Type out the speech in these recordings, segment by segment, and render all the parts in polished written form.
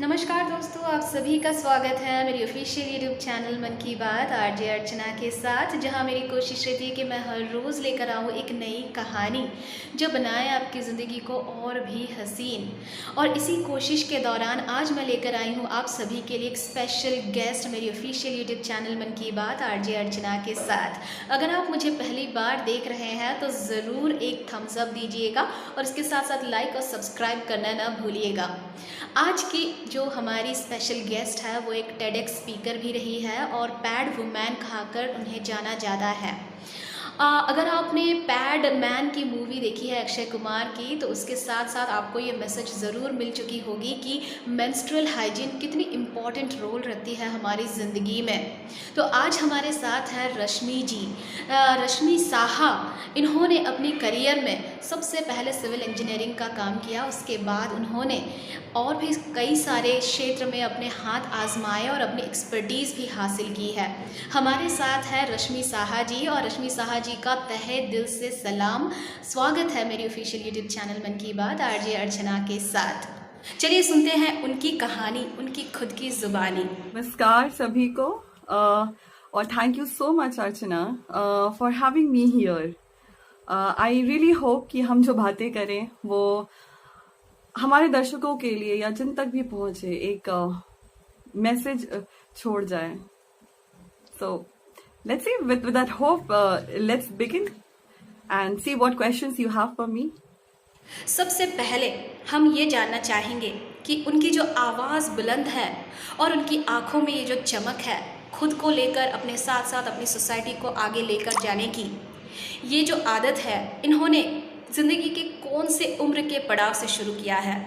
नमस्कार दोस्तों, आप सभी का स्वागत है मेरी ऑफिशियल यूट्यूब चैनल मन की बात आरजे अर्चना के साथ, जहां मेरी कोशिश रहती है कि मैं हर रोज़ लेकर आऊं एक नई कहानी जो बनाए आपकी ज़िंदगी को और भी हसीन। और इसी कोशिश के दौरान आज मैं लेकर आई हूं आप सभी के लिए एक स्पेशल गेस्ट मेरी ऑफिशियल यूट्यूब चैनल मन की बात आरजे अर्चना के साथ। अगर आप मुझे पहली बार देख रहे हैं तो ज़रूर एक थम्स अप दीजिएगा और इसके साथ साथ लाइक और सब्सक्राइब करना ना भूलिएगा। आज की जो हमारी स्पेशल गेस्ट है वो एक टेडेक्स स्पीकर भी रही है और पैड वुमेन कहकर उन्हें जाना जाता है। अगर आपने पैड मैन की मूवी देखी है अक्षय कुमार की, तो उसके साथ साथ आपको ये मैसेज ज़रूर मिल चुकी होगी कि मेंस्ट्रुअल हाइजीन कितनी इम्पॉर्टेंट रोल रखती है हमारी ज़िंदगी में। तो आज हमारे साथ है रश्मि जी, रश्मि साहा। इन्होंने अपने करियर में सबसे पहले सिविल इंजीनियरिंग का काम किया, उसके बाद उन्होंने और भी कई सारे क्षेत्र में अपने हाथ आजमाए और अपनी एक्सपर्टीज़ भी हासिल की है। हमारे साथ है रश्मि साहा जी, और रश्मि साहा जी का तहे दिल से सलाम, स्वागत है मेरी ऑफिशियल यूट्यूब चैनल मन की बात आरजे अर्चना के साथ। चलिए सुनते हैं उनकी कहानी, उनकी खुद की जुबानी। नमस्कार सभी को और thank you so much Archana for having me here. I really hope कि हम जो बातें करें वो हमारे दर्शकों के लिए या जिन तक भी पहुंचे एक मैसेज छोड़ जाए। सो let's see with that hope let's begin and see what questions you have for me. सबसे पहले हम ये जानना चाहेंगे कि उनकी जो आवाज़ बुलंद है और उनकी आंखों में ये जो चमक है, खुद को लेकर अपने साथ साथ अपनी सोसाइटी को आगे लेकर जाने की ये जो आदत है, इन्होंने ज़िंदगी के कौन से उम्र के पड़ाव से शुरू किया है?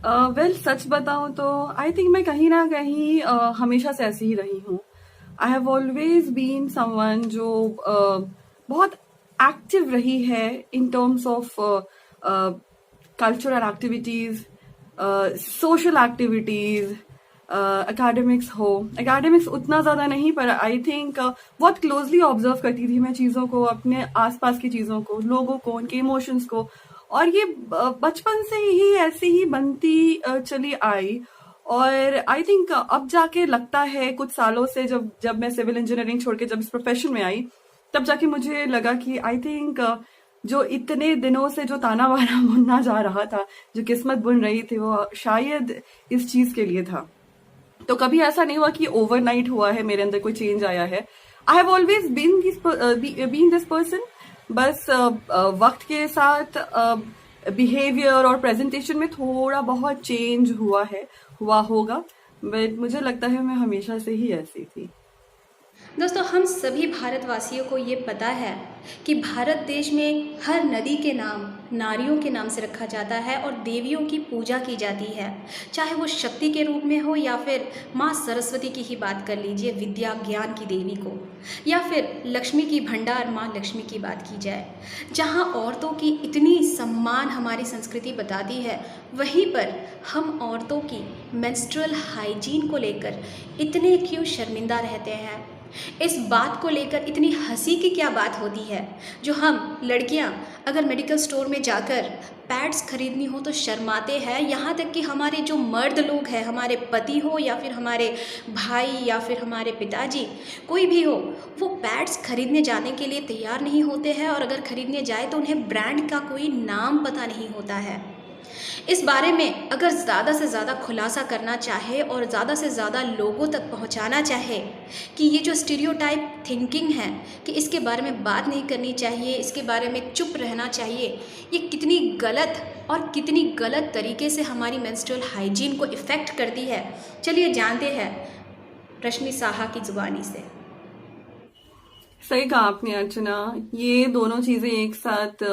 वेल सच बताऊं तो आई थिंक मैं कहीं ना कहीं हमेशा से ऐसी ही रही हूँ। I have always been someone जो बहुत एक्टिव रही है in terms of cultural activities, social activities, academics उतना ज्यादा नहीं, पर आई थिंक बहुत क्लोजली ऑब्जर्व करती थी मैं चीजों को, अपने आसपास की चीजों को, लोगों को, उनके इमोशंस को, और ये बचपन से ही ऐसी ही बनती चली आई। और आई थिंक अब जाके लगता है कुछ सालों से, जब मैं सिविल इंजीनियरिंग छोड़ के जब इस प्रोफेशन में आई, तब जाके मुझे लगा कि आई थिंक जो इतने दिनों से जो ताना बाना बुनना जा रहा था, जो किस्मत बुन रही थी, वो शायद इस चीज के लिए था। तो कभी ऐसा नहीं हुआ कि ओवरनाइट हुआ है, मेरे अंदर कोई चेंज आया है। I have always been this person. बस वक्त के साथ बिहेवियर और प्रेजेंटेशन में थोड़ा बहुत चेंज हुआ होगा, बट मुझे लगता है मैं हमेशा से ही ऐसी थी। दोस्तों, हम सभी भारतवासियों को ये पता है कि भारत देश में हर नदी के नाम नारियों के नाम से रखा जाता है और देवियों की पूजा की जाती है, चाहे वो शक्ति के रूप में हो या फिर माँ सरस्वती की ही बात कर लीजिए, विद्या ज्ञान की देवी को, या फिर लक्ष्मी की भंडार माँ लक्ष्मी की बात की जाए। जहाँ औरतों की इतनी सम्मान हमारी संस्कृति बताती है, वहीं पर हम औरतों की मेंस्ट्रुअल हाइजीन को लेकर इतने क्यों शर्मिंदा रहते हैं? इस बात को लेकर इतनी हंसी की क्या बात होती है, जो हम लड़कियां अगर मेडिकल स्टोर में जाकर पैड्स खरीदनी हो तो शर्माते हैं। यहाँ तक कि हमारे जो मर्द लोग हैं, हमारे पति हो या फिर हमारे भाई या फिर हमारे पिताजी, कोई भी हो, वो पैड्स खरीदने जाने के लिए तैयार नहीं होते हैं, और अगर खरीदने जाए तो उन्हें ब्रांड का कोई नाम पता नहीं होता है। इस बारे में अगर ज़्यादा से ज़्यादा खुलासा करना चाहे और ज़्यादा से ज़्यादा लोगों तक पहुंचाना चाहे कि ये जो स्टीरियोटाइप थिंकिंग है कि इसके बारे में बात नहीं करनी चाहिए, इसके बारे में चुप रहना चाहिए, ये कितनी गलत और कितनी गलत तरीके से हमारी मेंस्ट्रुअल हाइजीन को इफ़ेक्ट करती है, चलिए जानते हैं रश्मि साहा की ज़ुबानी से। सही कहा आपने अर्चना, ये दोनों चीजें एक साथ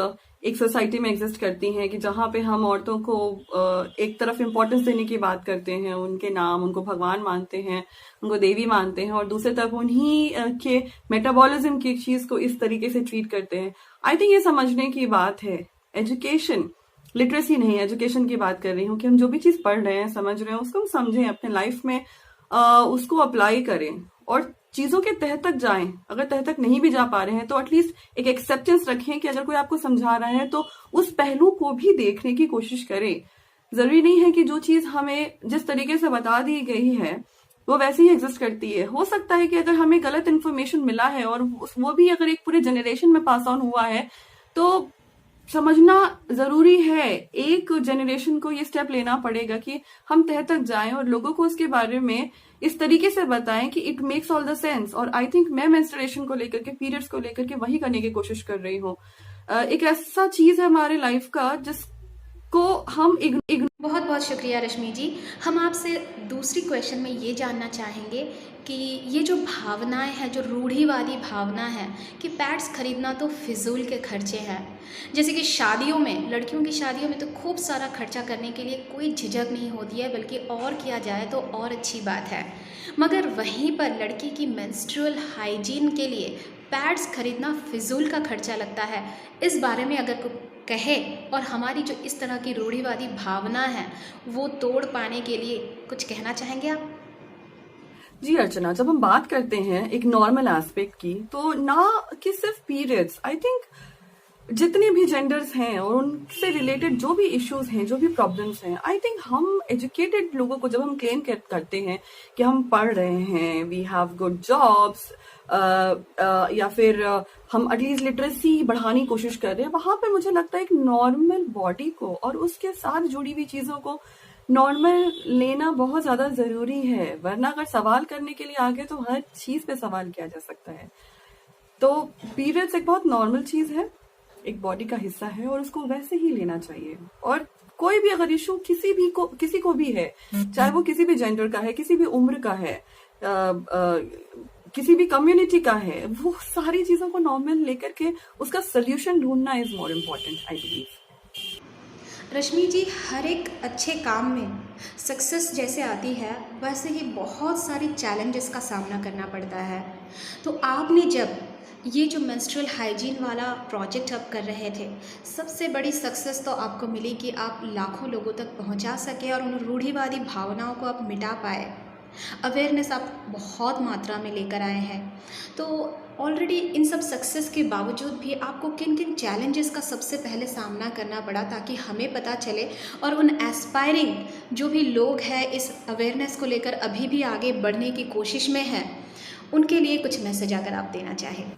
एक सोसाइटी में एग्जिस्ट करती हैं कि जहाँ पे हम औरतों को एक तरफ इम्पोर्टेंस देने की बात करते हैं, उनके नाम, उनको भगवान मानते हैं, उनको देवी मानते हैं, और दूसरी तरफ उन्हीं के मेटाबॉलिज्म की चीज को इस तरीके से ट्रीट करते हैं। आई थिंक ये समझने की बात है, एजुकेशन, लिटरेसी नहीं, एजुकेशन की बात कर रही हूँ कि हम जो भी चीज पढ़ रहे हैं, समझ रहे हैं, उसको हम समझें, अपने लाइफ में उसको अप्लाई करें और चीजों के तह तक जाएं। अगर तह तक नहीं भी जा पा रहे हैं तो एटलीस्ट एक एक्सेप्टेंस रखें कि अगर कोई आपको समझा रहा है तो उस पहलू को भी देखने की कोशिश करें। जरूरी नहीं है कि जो चीज हमें जिस तरीके से बता दी गई है वो वैसे ही एग्जिस्ट करती है। हो सकता है कि अगर हमें गलत इन्फॉर्मेशन मिला है और वो भी अगर एक पूरे जनरेशन में पास ऑन हुआ है तो समझना जरूरी है। एक जनरेशन को ये स्टेप लेना पड़ेगा कि हम तह तक जाएं और लोगों को उसके बारे में इस तरीके से बताएं कि it makes all the sense. और आई थिंक मैं मेंस्ट्रुएशन को लेकर के, पीरियड्स को लेकर के वही करने की कोशिश कर रही हूँ। एक ऐसा चीज है हमारे लाइफ का जिसको हम बहुत बहुत शुक्रिया रश्मि जी। हम आपसे दूसरी क्वेश्चन में ये जानना चाहेंगे कि ये जो भावनाएं हैं, जो रूढ़िवादी भावना है कि पैड्स खरीदना तो फिजूल के खर्चे हैं, जैसे कि शादियों में, लड़कियों की शादियों में तो खूब सारा खर्चा करने के लिए कोई झिझक नहीं होती है, बल्कि और किया जाए तो और अच्छी बात है। मगर वहीं पर लड़की की मेंस्ट्रुअल हाइजीन के लिए पैड्स खरीदना फिजूल का खर्चा लगता है। इस बारे में अगर कोई कहे और हमारी जो इस तरह की रूढ़िवादी भावना है वो तोड़ पाने के लिए कुछ कहना चाहेंगे आप? जी अर्चना, जब हम बात करते हैं एक नॉर्मल एस्पेक्ट की, तो ना कि सिर्फ पीरियड्स, आई थिंक जितने भी जेंडर्स हैं और उनसे रिलेटेड जो भी इश्यूज हैं, जो भी प्रॉब्लम्स हैं, आई थिंक हम एजुकेटेड लोगों को जब हम क्लेम करते हैं कि हम पढ़ रहे हैं, वी हैव गुड जॉब्स, या फिर हम एटलीस्ट लिटरेसी बढ़ाने की कोशिश कर रहे हैं, वहां पे मुझे लगता है एक नॉर्मल बॉडी को और उसके साथ जुड़ी हुई चीजों को नॉर्मल लेना बहुत ज्यादा जरूरी है। वरना अगर सवाल करने के लिए आगे तो हर चीज पे सवाल किया जा सकता है। तो पीरियड्स एक बहुत नॉर्मल चीज है, एक बॉडी का हिस्सा है और उसको वैसे ही लेना चाहिए। और कोई भी अगर इशू किसी को भी है, चाहे वो किसी भी जेंडर का है, किसी भी उम्र का है, किसी भी कम्युनिटी का है, वो सारी चीजों को नॉर्मल लेकर के उसका सोल्यूशन ढूंढना is more important, I believe. Rashmi ji, हर एक अच्छे काम में सक्सेस जैसे आती है वैसे ही बहुत सारी चैलेंजेस का सामना करना पड़ता है। तो आपने जब ये जो मेंस्ट्रुअल हाइजीन वाला प्रोजेक्ट आप कर रहे थे, सबसे बड़ी सक्सेस तो आपको मिली कि आप लाखों लोगों तक पहुंचा सके और उन रूढ़िवादी भावनाओं को आप मिटा पाए। अवेयरनेस आप बहुत मात्रा में लेकर आए हैं। तो ऑलरेडी इन सब सक्सेस के बावजूद भी आपको किन किन चैलेंजेस का सबसे पहले सामना करना पड़ा, ताकि हमें पता चले और उन एस्पायरिंग जो भी लोग हैं इस अवेयरनेस को लेकर अभी भी आगे बढ़ने की कोशिश में हैं, उनके लिए कुछ मैसेज अगर आप देना चाहें?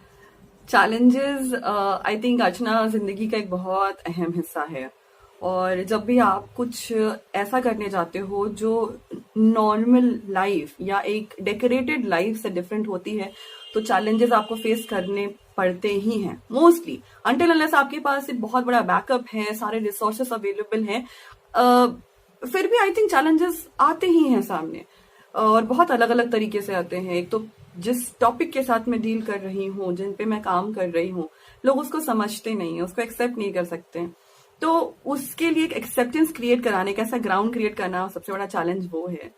चैलेंजेस आई थिंक अर्चना जिंदगी का एक बहुत अहम हिस्सा है। और जब भी आप कुछ ऐसा करने जाते हो जो नॉर्मल लाइफ या एक डेकोरेटेड लाइफ से डिफरेंट होती है, तो चैलेंजेस आपको फेस करने पड़ते ही हैं मोस्टली, अनटिल अनलेस आपके पास एक बहुत बड़ा बैकअप है, सारे रिसोर्सेस अवेलेबल हैं। फिर भी आई थिंक चैलेंजेस आते ही हैं सामने और बहुत अलग अलग तरीके से आते हैं। एक तो जिस टॉपिक के साथ मैं डील कर रही हूँ, जिन पे मैं काम कर रही हूँ, लोग उसको समझते नहीं है, उसको एक्सेप्ट नहीं कर सकते। तो उसके लिए एक एक्सेप्टेंस क्रिएट कराने का, ऐसा ग्राउंड क्रिएट करना सबसे बड़ा चैलेंज वो है।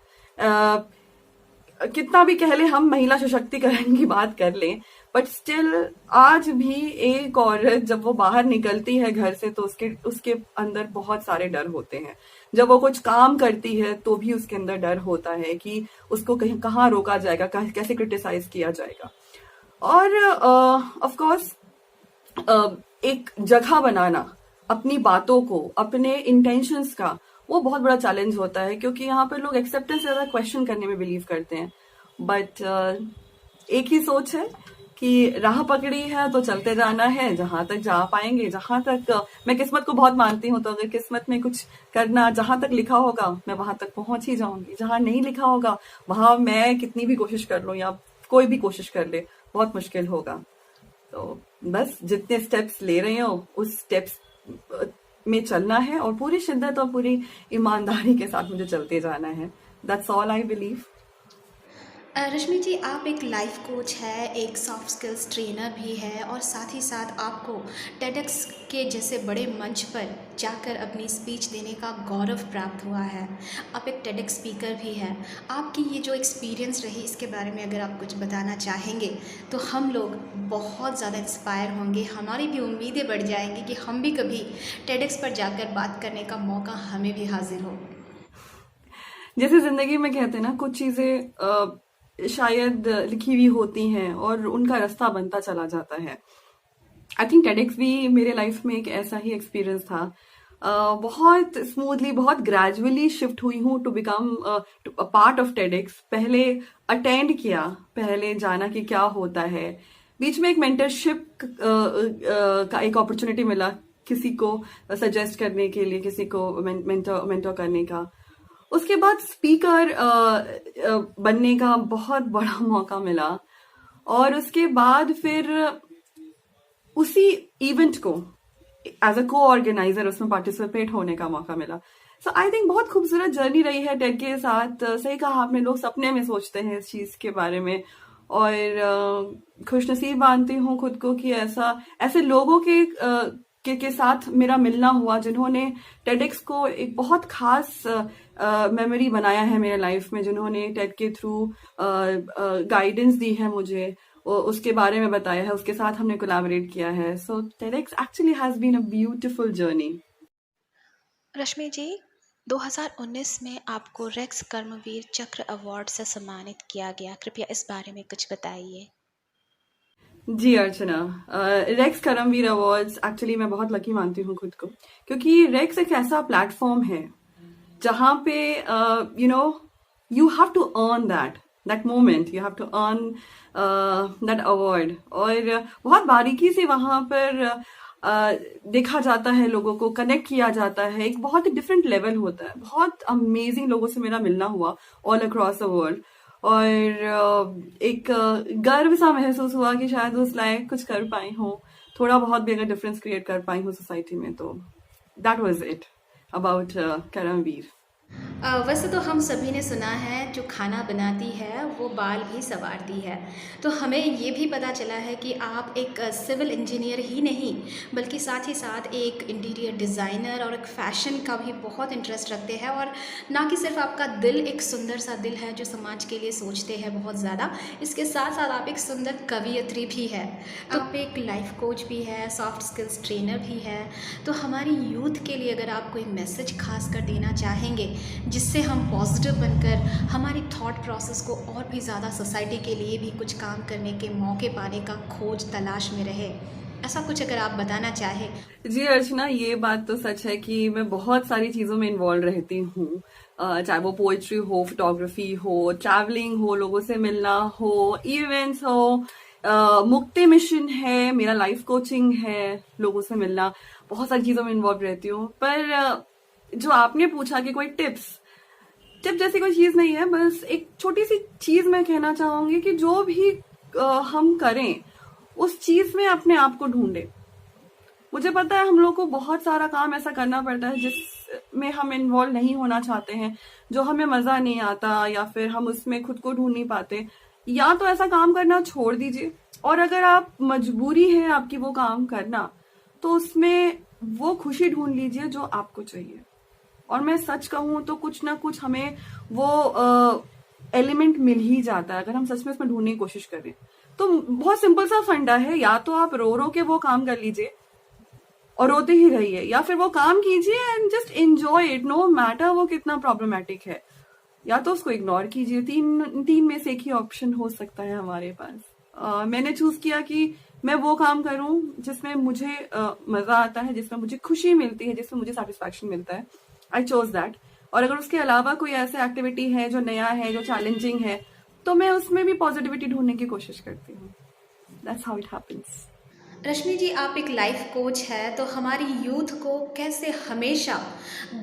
कितना भी कह ले हम महिला सशक्तिकरण की बात कर लें, बट स्टिल आज भी एक औरत जब वो बाहर निकलती है घर से तो उसके अंदर बहुत सारे डर होते हैं। जब वो कुछ काम करती है तो भी उसके अंदर डर होता है कि उसको कहाँ रोका जाएगा, कैसे क्रिटिसाइज किया जाएगा। और ऑफ कोर्स एक जगह बनाना अपनी बातों को, अपने इंटेंशंस का, वो बहुत बड़ा चैलेंज होता है, क्योंकि यहाँ पर लोग एक्सेप्टेंस से ज्यादा क्वेश्चन करने में बिलीव करते हैं। बट एक ही सोच है कि राह पकड़ी है तो चलते जाना है, जहां तक जा पाएंगे, जहां तक मैं किस्मत को बहुत मानती हूँ, तो अगर किस्मत में कुछ करना, जहां तक लिखा होगा मैं वहां तक पहुंच ही जाऊंगी। जहां नहीं लिखा होगा वहां मैं कितनी भी कोशिश कर लूं या कोई भी कोशिश कर ले, बहुत मुश्किल होगा। तो बस जितने स्टेप्स ले रहे हो उस स्टेप्स में चलना है और पूरी शिद्दत और पूरी ईमानदारी के साथ मुझे चलते जाना है। That's all I believe. Rashmi ji, आप एक लाइफ कोच है, एक सॉफ्ट स्किल्स ट्रेनर भी है और साथ ही साथ आपको टेडेक्स के जैसे बड़े मंच पर जाकर अपनी स्पीच देने का गौरव प्राप्त हुआ है। आप एक टेडेक्स स्पीकर भी हैं। आपकी ये जो एक्सपीरियंस रही, इसके बारे में अगर आप कुछ बताना चाहेंगे तो हम लोग बहुत ज़्यादा इंस्पायर होंगे, हमारी भी उम्मीदें बढ़ जाएंगी कि हम भी कभी टेडेक्स पर जाकर बात करने का मौका हमें भी हाजिर हो। जैसे जिंदगी में कहते हैं ना, कुछ चीजें शायद लिखी हुई होती हैं और उनका रास्ता बनता चला जाता है। आई थिंक टेडेक्स भी मेरे लाइफ में एक ऐसा ही एक्सपीरियंस था। बहुत स्मूथली, बहुत ग्रेजुअली शिफ्ट हुई हूँ to become a part of TEDx. पहले अटेंड किया, पहले जाना कि क्या होता है। बीच में एक मेंटरशिप का एक अपॉर्चुनिटी मिला, किसी को सजेस्ट करने के लिए, किसी को मेंटर करने का। उसके बाद स्पीकर बनने का बहुत बड़ा मौका मिला, और उसके बाद फिर उसी इवेंट को एज अ को ऑर्गेनाइजर उसमें पार्टिसिपेट होने का मौका मिला। सो आई थिंक बहुत खूबसूरत जर्नी रही है टेड के साथ। सही कहा आपने, लोग सपने में सोचते हैं इस चीज के बारे में, और खुशनसीब मानती हूँ खुद को कि ऐसे लोगों के साथ मेरा मिलना हुआ, जिन्होंने टेडेक्स को एक बहुत खास मेमोरी बनाया है मेरे लाइफ में, जिन्होंने टेड के थ्रू गाइडेंस दी है मुझे, उसके बारे में बताया है, उसके साथ हमने कोलैबोरेट किया है। So TEDx actually has been a beautiful journey. Rashmi ji, 2019 में आपको रेक्स कर्मवीर चक्र अवार्ड से सम्मानित किया गया, कृपया इस बारे में कुछ बताइए। जी अर्चना, रेक्स करमवीर अवार्ड्स एक्चुअली मैं बहुत लकी मानती हूँ खुद को, क्योंकि रेक्स एक ऐसा प्लेटफॉर्म है जहाँ पे you have to earn that moment, you have to earn that award. और बहुत बारीकी से वहां पर देखा जाता है, लोगों को कनेक्ट किया जाता है, एक बहुत ही डिफरेंट लेवल होता है। बहुत अमेजिंग लोगों से मेरा मिलना हुआ ऑल अक्रॉस द वर्ल्ड, और एक गर्व सा महसूस हुआ कि शायद उस लायक कुछ कर पाई हूँ, थोड़ा बहुत भी अगर डिफरेंस क्रिएट कर पाई हूँ सोसाइटी में। तो that was it about Karamveer. वैसे तो हम सभी ने सुना है जो खाना बनाती है वो बाल भी संवारती है, तो हमें ये भी पता चला है कि आप एक सिविल इंजीनियर ही नहीं बल्कि साथ ही साथ एक इंटीरियर डिज़ाइनर और एक फ़ैशन का भी बहुत इंटरेस्ट रखते हैं। और ना कि सिर्फ आपका दिल एक सुंदर सा दिल है जो समाज के लिए सोचते हैं बहुत ज़्यादा, इसके साथ साथ आप एक सुंदर कवियत्री भी है, तो आप एक लाइफ कोच भी है, सॉफ्ट स्किल्स ट्रेनर भी है। तो हमारी यूथ के लिए अगर आप कोई मैसेज खास कर देना चाहेंगे जिससे हम पॉजिटिव बनकर हमारी थॉट प्रोसेस को और भी ज़्यादा सोसाइटी के लिए भी कुछ काम करने के मौके पाने का खोज तलाश में रहे, ऐसा कुछ अगर आप बताना चाहें। जी अर्चना, ये बात तो सच है कि मैं बहुत सारी चीज़ों में इन्वॉल्व रहती हूँ, चाहे वो पोइट्री हो, फोटोग्राफी हो, ट्रैवलिंग हो, लोगों से मिलना हो, इवेंट्स हो, मुक्ति मिशन है, मेरा लाइफ कोचिंग है, लोगों से मिलना, बहुत सारी चीज़ों में इन्वॉल्व रहती हूँ। पर जो आपने पूछा कि कोई टिप जैसी कोई चीज़ नहीं है, बस एक छोटी सी चीज़ मैं कहना चाहूँगी कि जो भी हम करें उस चीज़ में अपने आप को ढूंढे। मुझे पता है हम लोग को बहुत सारा काम ऐसा करना पड़ता है जिसमें हम इन्वॉल्व नहीं होना चाहते हैं, जो हमें मज़ा नहीं आता, या फिर हम उसमें खुद को ढूंढ नहीं पाते। या तो ऐसा काम करना छोड़ दीजिए, और अगर आप मजबूरी है आपकी वो काम करना, तो उसमें वो खुशी ढूंढ लीजिए जो आपको चाहिए। और मैं सच कहूँ तो कुछ ना कुछ हमें वो एलिमेंट मिल ही जाता है अगर हम सच में उसमें ढूंढने की कोशिश करें। तो बहुत सिंपल सा फंडा है, या तो आप रो रो के वो काम कर लीजिए और रोते ही रहिए, या फिर वो काम कीजिए and just enjoy it, no matter वो कितना प्रॉब्लमेटिक है, या तो उसको इग्नोर कीजिए। तीन में से एक ही ऑप्शन हो सकता है हमारे पास। मैंने चूज किया कि मैं वो काम करूं जिसमें मुझे मजा आता है, जिसमें मुझे खुशी मिलती है, जिसमें मुझे सेटिस्फैक्शन मिलता है। I chose that. और अगर उसके अलावा कोई ऐसी एक्टिविटी है जो नया है, जो चैलेंजिंग है, तो मैं उसमें भी पॉजिटिविटी ढूंढने की कोशिश करती हूँ। That's how it happens. Rashmi ji, आप एक लाइफ कोच है, तो हमारी यूथ को कैसे हमेशा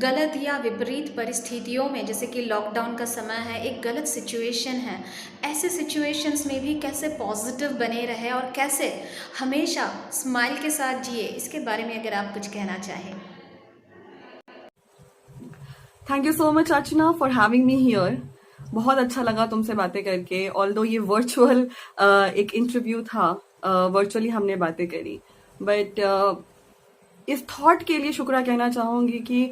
गलत या विपरीत परिस्थितियों में, जैसे कि लॉकडाउन का समय है, एक गलत सिचुएशन है, ऐसे सिचुएशंस में भी कैसे पॉजिटिव बने रहे और कैसे हमेशा स्माइल के साथ जिए, इसके बारे में अगर आप कुछ कहना चाहें। Thank you so much Archana for having me here. बहुत अच्छा लगा तुमसे बातें करके, ऑल्दो ये वर्चुअल एक इंटरव्यू था, वर्चुअली हमने बातें करी, बट इस थॉट के लिए शुक्रिया कहना चाहूंगी कि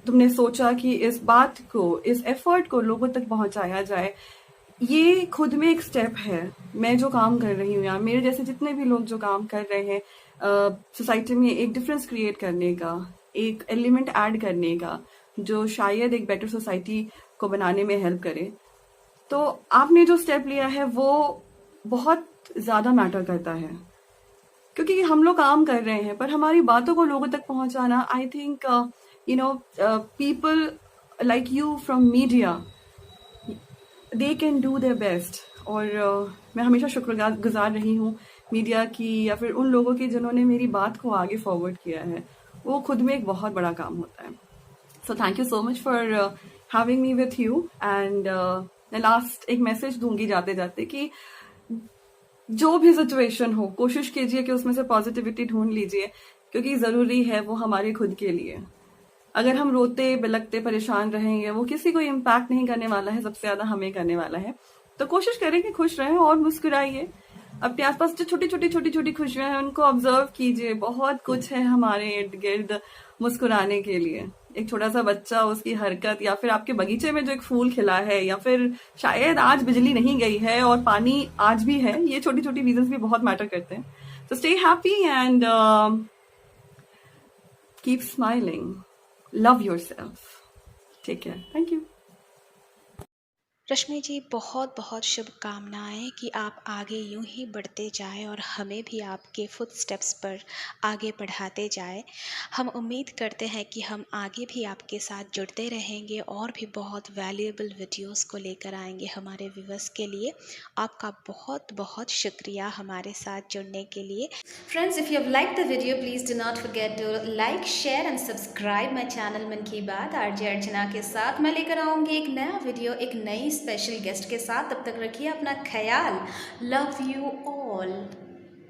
तुमने सोचा कि इस बात को, इस एफर्ट को लोगों तक पहुंचाया जाए। ये खुद में एक स्टेप है। मैं जो काम कर रही हूँ, या मेरे जैसे जितने भी लोग जो काम कर रहे हैं सोसाइटी में, एक डिफरेंस क्रिएट करने का, एक एलिमेंट ऐड करने का, जो शायद एक बेटर सोसाइटी को बनाने में हेल्प करे। तो आपने जो स्टेप लिया है वो बहुत ज्यादा मैटर करता है। क्योंकि हम लोग काम कर रहे हैं, पर हमारी बातों को लोगों तक पहुंचाना, I think people like you from media, they can do their best. और मैं हमेशा शुक्रगुजार रही हूँ मीडिया की, या फिर उन लोगों की जिन्होंने मेरी बात को आगे फॉरवर्ड किया है। वो खुद में एक बहुत बड़ा काम होता है। So thank you so much for having me with you. And मैं लास्ट एक मैसेज दूंगी जाते जाते कि जो भी सिचुएशन हो, कोशिश कीजिए कि उसमें से पॉजिटिविटी ढूंढ लीजिए, क्योंकि ज़रूरी है वो हमारे खुद के लिए। अगर हम रोते बिलकते परेशान रहेंगे, वो किसी को इम्पैक्ट नहीं करने वाला है, सबसे ज़्यादा हमें करने वाला है। तो कोशिश करें कि खुश रहें और मुस्कुराइए। अपने आसपास जो छोटी छोटी खुशियां हैं उनको ऑब्जर्व कीजिए। बहुत कुछ है हमारे इर्द गिर्द मुस्कुराने के लिए। एक छोटा सा बच्चा, उसकी हरकत, या फिर आपके बगीचे में जो एक फूल खिला है, या फिर शायद आज बिजली नहीं गई है और पानी आज भी है, ये छोटी छोटी रीजंस भी बहुत मैटर करते हैं। So stay happy and keep smiling. Love yourself. Take care. Thank you. रश्मि जी, बहुत बहुत शुभकामनाएं कि आप आगे यूं ही बढ़ते जाएं और हमें भी आपके फुटस्टेप्स पर आगे बढ़ाते जाएं। हम उम्मीद करते हैं कि हम आगे भी आपके साथ जुड़ते रहेंगे और भी बहुत वैल्यूएबल वीडियोस को लेकर आएंगे हमारे व्यूअर्स के लिए। आपका बहुत बहुत शुक्रिया हमारे साथ जुड़ने के लिए। Friends, if you have liked the video, please do not forget to like, share and subscribe my channel मन की बात आरजे अर्चना के साथ। मैं लेकर आऊँगी एक नया वीडियो एक नई स्पेशल गेस्ट के साथ। तब तक रखिए अपना ख्याल। Love you all.